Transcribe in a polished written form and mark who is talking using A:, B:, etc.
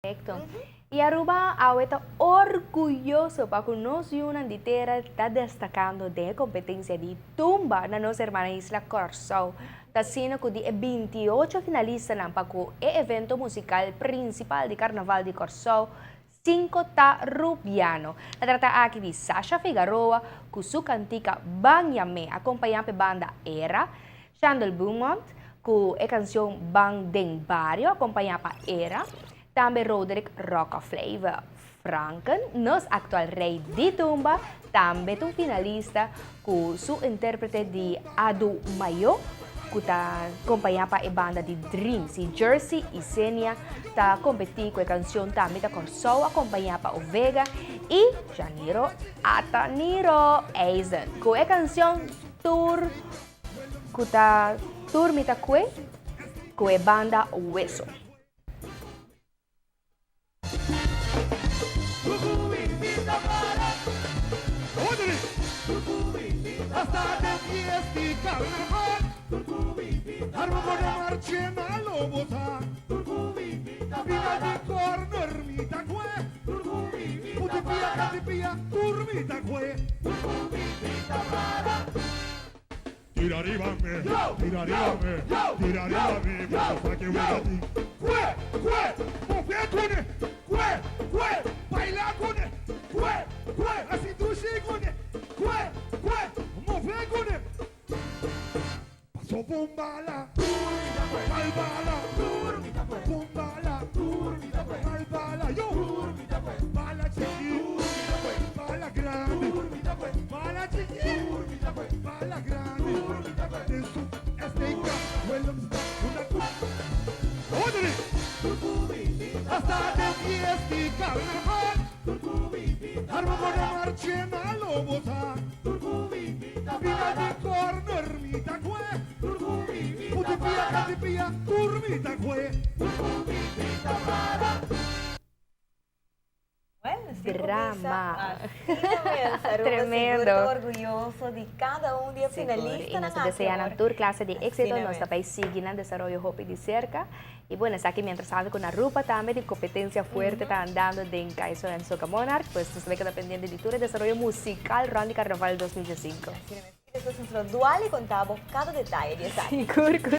A: Correcto. Y Aruba ahora orgulloso para que nos una litera está destacando de competencia de tumba na nossa hermana Isla Corsao. Está sendo que de 28 finalistas na paco e evento musical principal de Carnaval de Corsao, 5 ta Rubiano. Na trata aqui de Sasha Figueroa, com sua cantica Banyame, acompanhando a banda Era, Chandel Beaumont, com a canção Bang Deng Barrio, acompanhando a Era. Também Roderick Roca Flavor. Franken, nosso atual rei de tumba, também um finalista com sua intérprete de Adu Mayo, que está acompanhando a banda de Dreams, e Jersey e Senia, está competindo com a canção também da Corsao, acompanhando a Ovega, e Janiro Ataniro Eisen, com a canção Tour, que está turmita com a banda Hueso.
B: Hasta de fiesta y carnaval, arma con la marcha na lobota, pina di corno ermita que, putipia catipia turmita que. Tira arriba me, tira arriba me, pa que hubiera ti. Move con baila con así tú con move con paso bombala, malbala, bombala, malbala, yo, bala chiqui, bala grande, bala chiqui, bala grande, eso es negra, vuelve una hasta de fiesta y carnaval, arma con la marcha na lobota, pina di corno ermita que, putipia catipia turmita que.
C: Bueno, así
A: Drama.
C: comienza Aruba,
A: Tremendo.
C: seguro orgulloso de cada un día finalista.
A: Y nos desean a tour clase de éxito, nuestro país sigue en desarrollo Hopi de cerca. Y bueno, está aquí mientras sabe con Aruba también de competencia fuerte, está andando de en Caizo en Soca Monarch, pues nos ve que está pendiente de tour de desarrollo musical Randy Carnaval 2015.
C: Eso es nuestro dual y contamos cada detalle de esa.
A: Seguro.